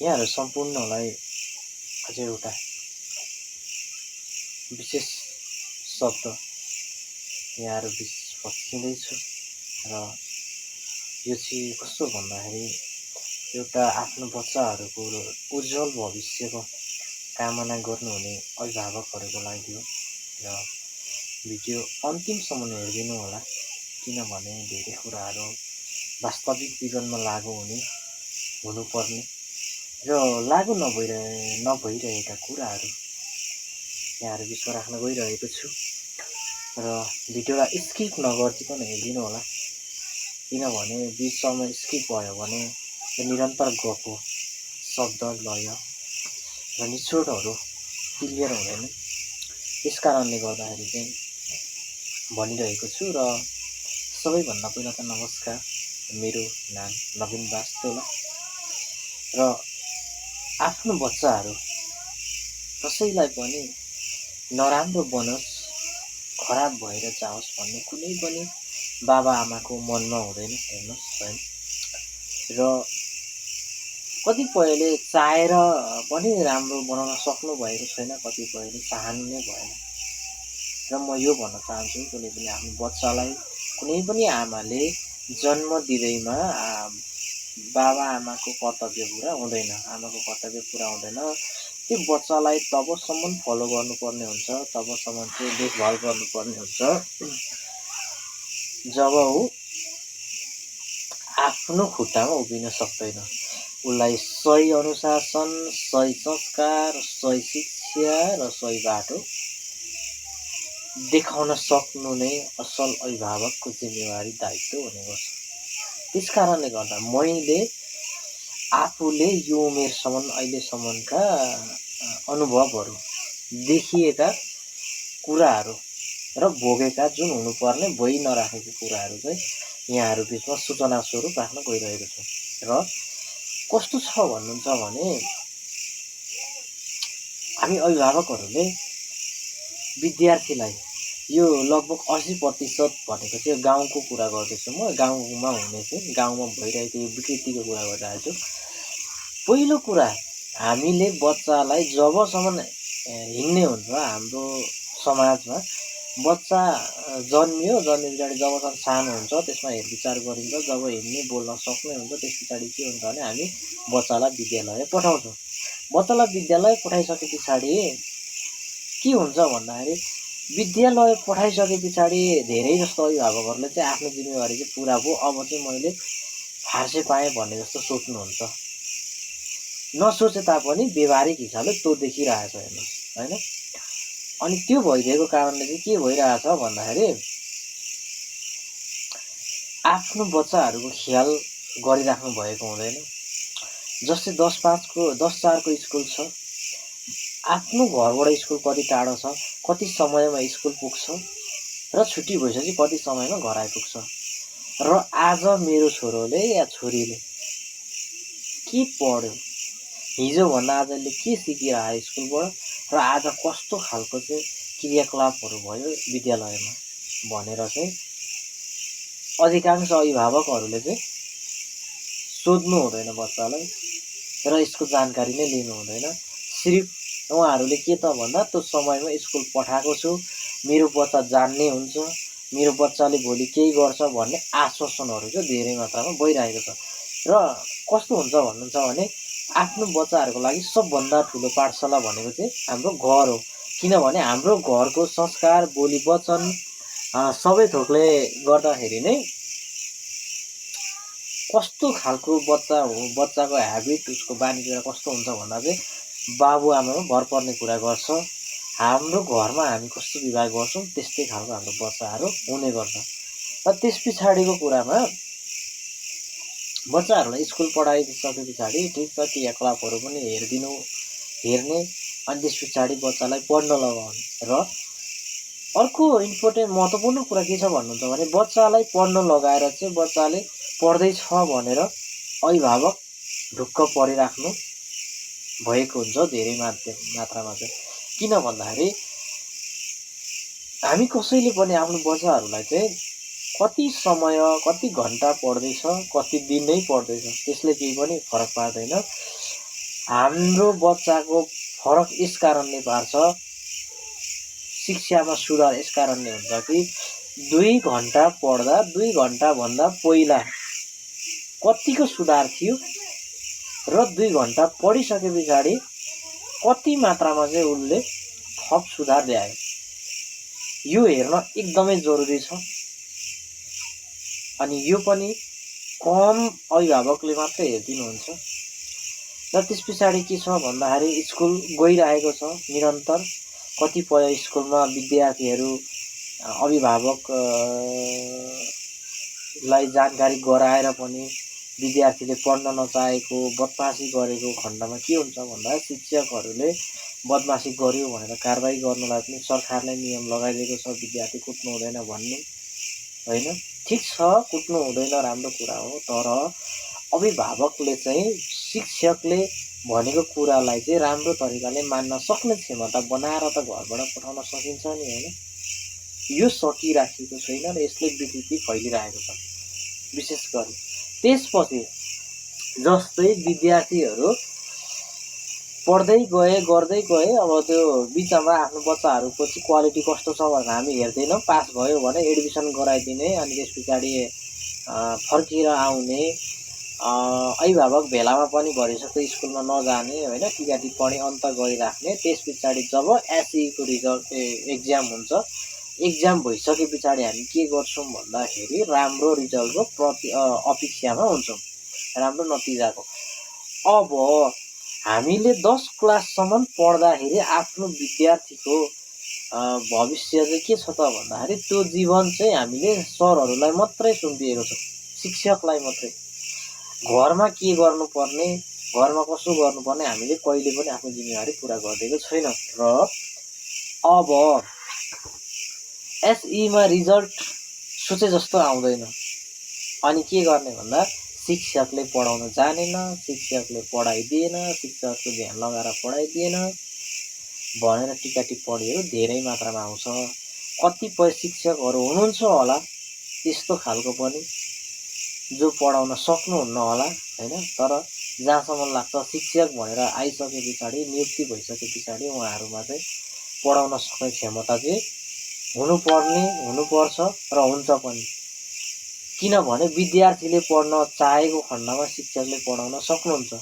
यहाँहरू सम्पूर्णलाई अझै एउटा विशेष शब्द यहाँहरू बिच फस्किँदैछु र यो चाहिँ कस्तो भन्दाखेरि एउटा आफ्नो बच्चाहरूको उज्जवल भविष्यको कामना गर्नुहुने अभिभावकहरूको लागि हो र भिडियो अन्तिमसम्म हेरिदिनु होला, किनभने धेरै कुराहरू वास्तविक जीवनमा लागू हुनुपर्ने र लागू नभइरहेका कुराहरू यहाँहरू बिचमा राख्न गइरहेको छु र भिडियोलाई स्किप नगरिकन हेरिदिनु होला, किनभने बिचमा स्किप भयो भने निरन्तर गएको शब्द लय र निचोडहरू क्लियर हुँदैन। त्यस कारणले गर्दाखेरि चाहिँ भनिरहेको छु र सबैभन्दा पहिला त नमस्कार, मेरो नाम नवीन वास्तोला र आफ्नो बच्चाहरू कसैलाई पनि नराम्रो बनोस्, खराब भएर जाओस् भन्ने कुनै पनि बाबा आमाको मनमा हुँदैन। हेर्नुहोस् है, र कतिपयले चाहेर पनि राम्रो बनाउन सक्नु भएको छैन, कतिपयले चाहनु नै भएन। र म यो भन्न चाहन्छु, कुनै पनि आफ्नो बच्चालाई कुनै पनि आमाले जन्म दिँदैमा बाबा आमाको कर्तव्य पुरा हुँदैन, आमाको कर्तव्य पुरा हुँदैन। त्यो बच्चालाई तबसम्म फलो गर्नुपर्ने हुन्छ, तबसम्म चाहिँ देखभाल गर्नुपर्ने हुन्छ जब ऊ आफ्नो खुट्टामा उभिन सक्दैन। उसलाई सही अनुशासन, सही संस्कार, सही शिक्षा र सही बाटो देखाउन सक्नु नै असल अभिभावकको जिम्मेवारी, दायित्व हुने गर्छ। त्यस कारणले गर्दा मैले आफूले यो उमेरसम्म अहिलेसम्मका अनुभवहरू, देखिएका कुराहरू र भोगेका जुन हुनुपर्ने भइ नराखेका कुराहरू चाहिँ यहाँहरू बिचमा सूचना स्वरूप राख्न गइरहेको छु। र कस्तो छ भन्नुहुन्छ भने, हामी अभिभावकहरूले विद्यार्थीलाई यो लगभग 80% भनेको चाहिँ गाउँको कुरा गर्दैछु म, गाउँमा हुने चाहिँ गाउँमा भइरहेको यो विकृतिको कुरा गरिरहेको छु। पहिलो कुरा, हामीले बच्चालाई जबसम्म हिँड्ने हुन्छ हाम्रो समाजमा, बच्चा जन्मियो, जन्मे पछाडि जबसम्म सानो हुन्छ त्यसमा हेरविचार गरिन्छ, जब हिँड्ने बोल्न सक्ने हुन्छ त्यस पछाडि के हुन्छ भने हामी बच्चालाई विद्यालय पठाउँछौँ। बच्चालाई विद्यालय पठाइसके पछाडि के हुन्छ भन्दाखेरि, विद्यालय पठाइसके पछाडि धेरै जस्तो अभिभावकहरूले चाहिँ आफ्नो जिम्मेवारी चाहिँ पुरा भयो, अब चाहिँ मैले फार्से पाएँ भन्ने जस्तो सोच्नुहुन्छ। नसोचे तापनि व्यवहारिक हिसाबले त्यो देखिरहेछ, हेर्नुहोस् होइन। अनि त्यो भइदिएको कारणले चाहिँ के भइरहेछ भन्दाखेरि, आफ्नो बच्चाहरूको ख्याल गरिराख्नु भएको हुँदैन। जस्तै 10-4को स्कुल छ, आफ्नो घरबाट स्कुल कति टाढो छ, कति समयमा स्कुल पुग्छ र छुट्टी भइसकेपछि कति समयमा घर आइपुग्छ। र आज मेरो छोरोले या छोरीले के पढ्यो, हिजोभन्दा आजले के सिकिरह्यो स्कुलबाट, र आज कस्तो खालको चाहिँ क्रियाकलापहरू भयो विद्यालयमा भनेर चाहिँ अधिकांश अभिभावकहरूले चाहिँ सोध्नु हुँदैन बच्चालाई र यसको जानकारी नै लिनु हुँदैन। सिर्फ उहाँहरूले के त भन्दा, त्यो समयमा स्कुल पठाएको छु, मेरो बच्चा जान्ने हुन्छ, मेरो बच्चाले भोलि केही गर्छ भन्ने आश्वासनहरू चाहिँ धेरै मात्रामा भइरहेको छ। र कस्तो हुन्छ भन्नुहुन्छ भने, आफ्नो बच्चाहरूको लागि सबभन्दा ठुलो पाठशाला भनेको चाहिँ हाम्रो घर हो। किनभने हाम्रो घरको संस्कार, बोली वचन सबै थोकले गर्दाखेरि नै कस्तो खालको बच्चा हो, बच्चाको ह्याबिट, उसको बानी बेहोरा कस्तो हुन्छ भन्दा चाहिँ बाबुआमामा भर पर्ने कुरा गर्छ। हाम्रो घरमा हामी कस्तो व्यवहार गर्छौँ त्यस्तै खालको हाम्रो बच्चाहरू हुने गर्छ। र त्यस पछाडिको कुरामा बच्चाहरूलाई स्कुल पढाइसके पछाडि ठिक छ, क्रियाकलापहरू पनि हेर्ने, अनि त्यस पछाडि बच्चालाई पढ्न लगाउने। र अर्को इम्पोर्टेन्ट महत्त्वपूर्ण कुरा के छ भन्नुहुन्छ भने, बच्चालाई पढ्न लगाएर चाहिँ बच्चाले पढ्दैछ भनेर अभिभावक ढुक्क परिराख्नु भएको हुन्छ धेरै मात्रामा चाहिँ। किन भन्दाखेरि, हामी कसैले पनि आफ्नो बच्चाहरूलाई चाहिँ कति समय, कति घन्टा पढ्दैछ, कति दिन नै पढ्दैछ त्यसले केही पनि फरक पार्दैन। हाम्रो बच्चाको फरक यस कारणले पार्छ, शिक्षामा सुधार यस कारणले हुन्छ कि 2 घण्टा पढ्दा 2 घण्टाभन्दा पहिला कतिको सुधार थियो र 2 घण्टा पढिसके पछाडि कति मात्रामा चाहिँ उसले थप सुधार ल्यायो, यो हेर्न एकदमै जरुरी छ। अनि यो पनि कम अभिभावकले मात्रै हेरिदिनुहुन्छ। र त्यस पछाडि के छ भन्दाखेरि स्कुल गइरहेको छ निरन्तर। कतिपय स्कुलमा विद्यार्थीहरू अभिभावकलाई जानकारी गराएर पनि विद्यार्थीले पढ्न नचाहेको बदमासी गरेको खण्डमा के हुन्छ भन्दा शिक्षकहरूले बदमासी गर्यो भनेर कारबाही गर्नलाई पनि सरकारले नियम लगाइदिएको छ, विद्यार्थी कुट्नु हुँदैन भन्ने होइन। ठिक छ, कुट्नु हुँदैन, राम्रो कुरा हो, तर अभिभावकले चाहिँ शिक्षकले भनेको कुरालाई चाहिँ राम्रो तरिकाले मान्न सक्ने क्षमता बनाएर त घरबाट पठाउन सकिन्छ नि, होइन। यो सकिराखेको छैन र यसले विकृति फैलिरहेको छ विशेष गरी। त्यसपछि जस्तै विद्यार्थीहरू पढ्दै गए गर्दै गए, अब त्यो बिचमा आफ्नो बच्चाहरूको चाहिँ क्वालिटी कस्तो छ भनेर हामी हेर्दैनौँ। पास भयो भने एडमिसन गराइदिने, अनि त्यस पछाडि फर्केर आउने, अभिभावक भेलामा पनि भरिसक्दो स्कुलमा नजाने, होइन, टिका टिप्पणी अन्त गरिराख्ने। त्यस पछाडि जब एसईको रिजल्ट एक्जाम हुन्छ, एक्जाम भइसके पछाडि हामी के गर्छौँ भन्दाखेरि राम्रो रिजल्टको अपेक्षामा हुन्छौँ, राम्रो नतिजाको। अब हामीले 10 क्लाससम्म पढ्दाखेरि आफ्नो विद्यार्थीको भविष्य चाहिँ के छ त भन्दाखेरि त्यो जीवन चाहिँ हामीले सरहरूलाई मात्रै सुम्पिएको छ, शिक्षकलाई मात्रै। घरमा के गर्नुपर्ने, घरमा कसो गर्नुपर्ने हामीले कहिले पनि आफ्नो जिम्मेवारी पुरा गरिदिएको छैन। र अब एसईमा रिजल्ट सोचे जस्तो आउँदैन, अनि के गर्ने भन्दा शिक्षकले पढाउन जानेन, शिक्षकले पढाइदिएन, शिक्षकको ध्यान लगाएर पढाइदिएन भनेर टिका टिप्पणीहरू धेरै मात्रामा आउँछ। कतिपय शिक्षकहरू हुनुहुन्छ होला त्यस्तो खालको पनि जो पढाउन सक्नुहुन्न होला, होइन, तर जहाँसम्म लाग्छ शिक्षक भनेर आइसके पछाडि, नियुक्ति भइसके पछाडि उहाँहरूमा चाहिँ पढाउन सक्ने क्षमता चाहिँ हुनुपर्छ र हुन्छ पनि। किनभने विद्यार्थीले पढ्न चाहेको खण्डमा शिक्षकले पढाउन सक्नुहुन्छ,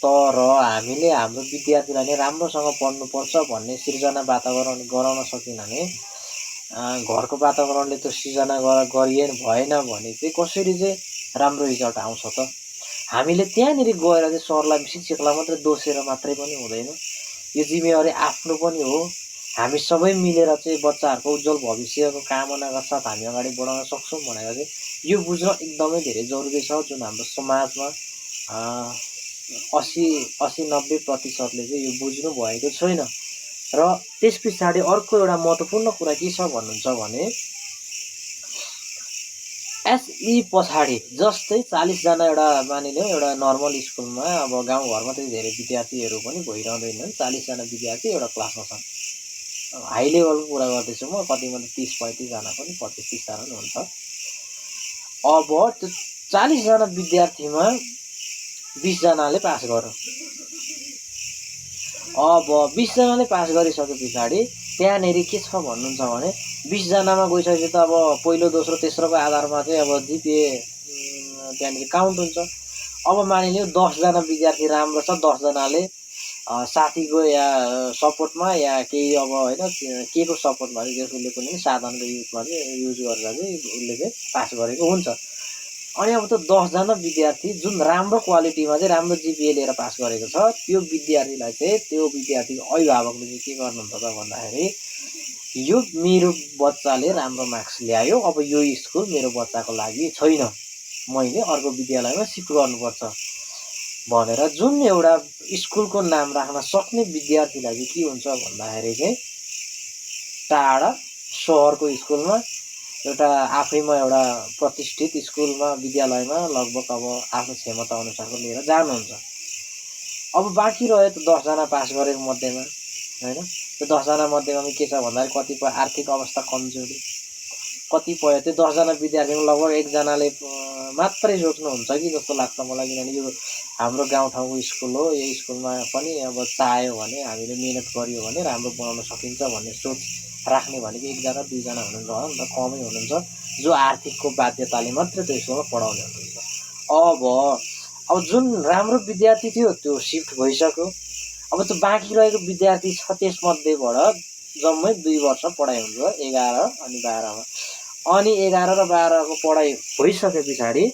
तर हामीले हाम्रो विद्यार्थीलाई नै राम्रोसँग पढ्नुपर्छ भन्ने सिर्जना वातावरण गराउन सकेन भने, घरको वातावरणले त्यो सिर्जना गरिए भएन भने चाहिँ कसरी चाहिँ राम्रो रिजल्ट आउँछ त। हामीले त्यहाँनिर गएर चाहिँ सरलाई, शिक्षकलाई मात्रै दोषेर मात्रै पनि हुँदैन, यो जिम्मेवारी आफ्नो पनि हो। हामी सबै मिलेर चाहिँ बच्चाहरूको उज्जवल भविष्यको कामनाका साथ हामी अगाडि बढाउन सक्छौँ भनेर चाहिँ यो बुझ्न एकदमै धेरै जरुरी छ, जुन हाम्रो समाजमा 80-90% चाहिँ यो बुझ्नु भएको छैन। र त्यस पछाडि अर्को एउटा महत्त्वपूर्ण कुरा के छ भन्नुहुन्छ भने एसई पछाडि जस्तै 40 जना एउटा मानिलिउँ एउटा नर्मल स्कुलमा, अब गाउँघरमा चाहिँ धेरै विद्यार्थीहरू पनि भइरहँदैनन्, 40 जना विद्यार्थी एउटा क्लासमा छन्। हाई लेभलको कुरा गर्दैछु म, कतिमा त 30-35 जना पनि 25-30 जना पनि हुन्छ। अब त्यो 40 जना विद्यार्थीमा 20 जनाले पास गर्यो। अब 20 जनाले पास गरिसके पछाडि त्यहाँनिर के छ भन्नुहुन्छ भने 20 जनामा गइसकेपछि त अब पहिलो दोस्रो तेस्रोको आधारमा चाहिँ अब जिपिए त्यहाँनिर काउन्ट हुन्छ। अब मानिलिउँ 10 जना विद्यार्थी राम्रो छ, 10 जनाले साथीको या सपोर्टमा या केही अब होइन के को सपोर्टमा चाहिँ जसले कुनै साधनको युजमा चाहिँ युज गरेर चाहिँ उसले चाहिँ पास गरेको हुन्छ। अनि अब त्यो 10 जना विद्यार्थी जुन राम्रो क्वालिटीमा चाहिँ राम्रो जिपिए लिएर पास गरेको छ, त्यो विद्यार्थीलाई चाहिँ त्यो विद्यार्थीको अभिभावकले चाहिँ के गर्नुहुन्छ त भन्दाखेरि यो मेरो बच्चाले राम्रो मार्क्स ल्यायो, अब यो स्कुल मेरो बच्चाको लागि छैन, मैले अर्को विद्यालयमा सिफ्ट गर्नुपर्छ भनेर जुन एउटा स्कुलको नाम राख्न सक्ने विद्यार्थीलाई चाहिँ के हुन्छ भन्दाखेरि चाहिँ टाढा सहरको स्कुलमा एउटा आफैमा एउटा प्रतिष्ठित स्कुलमा विद्यालयमा लगभग अब आफ्नो क्षमता अनुसारको लिएर जानुहुन्छ। अब बाँकी रह्यो त 10 जना पास गरेको मध्येमा, होइन, त्यो 10 जना मध्येमा के छ भन्दाखेरि कतिपय आर्थिक अवस्था कमजोरी, कतिपय त्यो 10 जना विद्यार्थीमा लगभग एकजनाले मात्रै सोच्नुहुन्छ कि जस्तो लाग्छ मलाई, किनभने यो हाम्रो गाउँठाउँको स्कुल हो, यो स्कुलमा पनि अब चाह्यो भने हामीले मिहिनेत गर्यो भने राम्रो बनाउन सकिन्छ भन्ने सोच राख्ने भनेको 1 जना 2 जना हुनुहुन्छ होला नि त, कमै हुनुहुन्छ जो आर्थिकको बाध्यताले मात्रै त्यो स्कुलमा पढाउने हुनुहुन्छ। अब जुन राम्रो विद्यार्थी थियो त्यो सिफ्ट भइसक्यो। अब त्यो बाँकी रहेको विद्यार्थी छ त्यसमध्येबाट जम्मै 2 वर्ष पढाइ हुन्छ 11 अनि 12मा। अनि 11 र 12को पढाइ भइसके पछाडि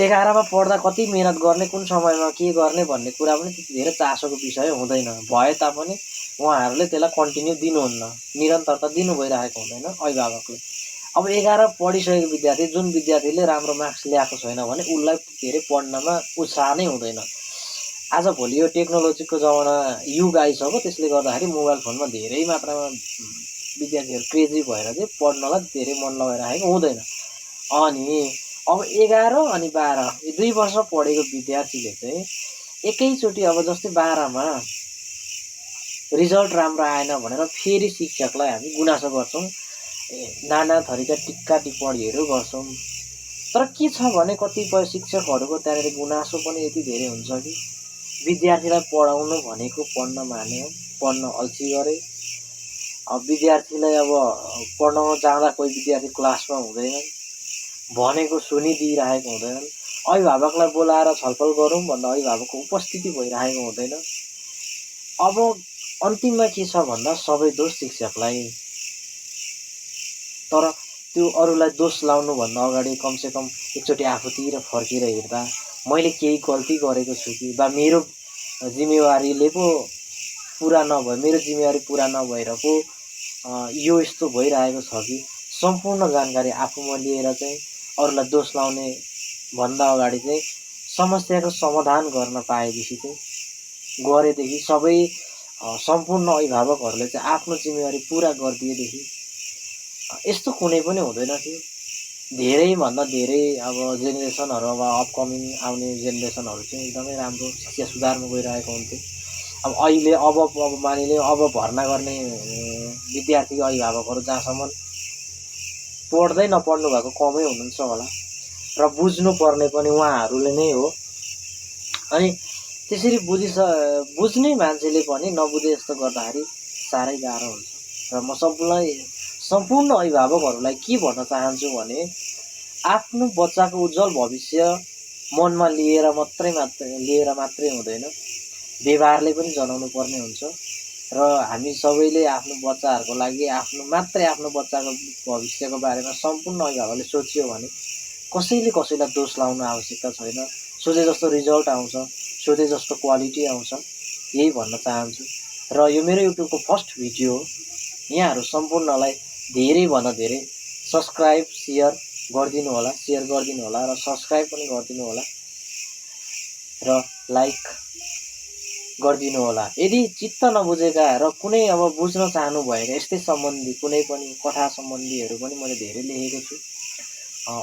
11मा पढ्दा कति मेहनत गर्ने, कुन समयमा के गर्ने भन्ने कुरा पनि त्यति धेरै चासोको विषय हुँदैन। भए तापनि उहाँहरूले त्यसलाई कन्टिन्यू दिनुहुन्न, निरन्तरता दिनु भइरहेको हुँदैन अभिभावकले। अब 11 पढिसकेको विद्यार्थी, जुन विद्यार्थीले राम्रो मार्क्स ल्याएको छैन भने उसलाई धेरै पढ्नमा उत्साह नै हुँदैन। आजभोलि यो टेक्नोलोजीको जमाना युग आइसक्यो, त्यसले गर्दाखेरि मोबाइल फोनमा धेरै मात्रामा विद्यार्थीहरू क्रेजी भएर चाहिँ पढ्नलाई धेरै मन लगाइरहेको हुँदैन। अनि अब 11 अनि 12 यो 2 वर्ष पढेको विद्यार्थीले चाहिँ एकैचोटि अब जस्तै 12मा रिजल्ट राम्रो आएन भनेर फेरि शिक्षकलाई हामी गुनासो गर्छौँ, नाना थरीका टिक्का टिप्पणीहरू गर्छौँ। तर के छ भने कतिपय शिक्षकहरूको त्यहाँनिर गुनासो पनि यति धेरै हुन्छ कि विद्यार्थीलाई पढाउनु भनेको पढ्न मान्यो, पढ्न अल्छी गरे। अब विद्यार्थीलाई अब पढ्न जाँदा कोही विद्यार्थी क्लासमा हुँदैनन्, भनेको सुनिदिइरहेको हुँदैनन्। अभिभावकलाई बोलाएर छलफल गरौँ भन्दा अभिभावकको उपस्थिति भइरहेको हुँदैन। अब अन्तिममा के छ भन्दा सबै दोष शिक्षकलाई। तर त्यो अरूलाई दोष लाउनुभन्दा अगाडि कमसेकम एकचोटि आफूतिर फर्केर हेर्दा मैले केही गल्ती गरेको छु कि, वा मेरो जिम्मेवारीले पो पुरा नभए, मेरो जिम्मेवारी पुरा नभएर पो यो यस्तो भइरहेको छ कि, सम्पूर्ण जानकारी आफूमा लिएर चाहिँ अरूलाई दोष लाउने भन्दा अगाडि चाहिँ समस्याको समाधान गर्न पाएदेखि चाहिँ गरेदेखि सबै सम्पूर्ण अभिभावकहरूले चाहिँ आफ्नो जिम्मेवारी पुरा गरिदिएदेखि यस्तो कुनै पनि हुँदैन थियो। धेरैभन्दा धेरै अब जेनेरेसनहरू, अब अपकमिङ आउने जेनेरेसनहरू चाहिँ एकदमै राम्रो शिक्षा सुधारमा गइरहेको हुन्थ्यो। अब अहिले अब मानिलिउँ अब भर्ना गर्ने विद्यार्थीको अभिभावकहरू जहाँसम्म पढ्दै नपढ्नु भएको कमै हुनुहुन्छ होला र बुझ्नुपर्ने पनि उहाँहरूले नै हो। अनि त्यसरी बुझ्ने मान्छेले पनि नबुझे जस्तो गर्दाखेरि साह्रै गाह्रो हुन्छ। र म सम्पूर्ण अभिभावकहरूलाई के भन्न चाहन्छु भने आफ्नो बच्चाको उज्जवल भविष्य मनमा लिएर मात्रै हुँदैन, व्यवहारले पनि जनाउनु पर्ने हुन्छ। र हामी सबैले आफ्नो बच्चाहरूको लागि आफ्नो बच्चाको भविष्यको बारेमा सम्पूर्ण अभिभावकले सोचियो भने कसैले कसैलाई दोष लाउनु आवश्यकता छैन। सोचे जस्तो रिजल्ट आउँछ, सोचे जस्तो क्वालिटी आउँछ, यही भन्न चाहन्छु। र यो मेरो युट्युबको फर्स्ट भिडियो हो। यहाँहरू सम्पूर्णलाई धेरैभन्दा धेरै सब्सक्राइब सेयर गरिदिनु होला र सब्सक्राइब पनि गरिदिनु होला र लाइक गरिदिनु होला। यदि चित्त नबुझेका र कुनै अब बुझ्न चाहनु भएका यस्तै सम्बन्धी कुनै पनि कथा सम्बन्धीहरू पनि मैले धेरै लेखेको छु,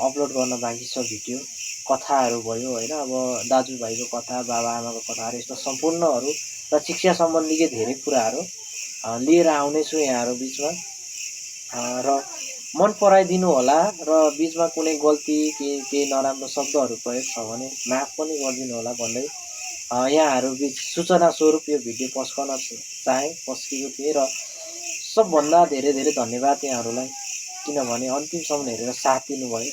अपलोड गर्न बाँकी छ भिडियो। कथाहरू भयो होइन, अब दाजुभाइको कथा, बाबाआमाको कथाहरू, यस्तो सम्पूर्णहरू र शिक्षा सम्बन्धीकै धेरै कुराहरू लिएर आउनेछु यहाँहरू बिचमा। र मन पराइदिनु होला र बिचमा कुनै गल्ती केही नराम्रो शब्दहरू प्रयोग छ भने माफ पनि गरिदिनु होला भन्दै यहाँहरू बिच सूचना स्वरूप यो भिडियो पस्केको थिएँ। र सबभन्दा धेरै धेरै धन्यवाद यहाँहरूलाई, किनभने अन्तिमसम्म हेरेर साथ दिनुभयो।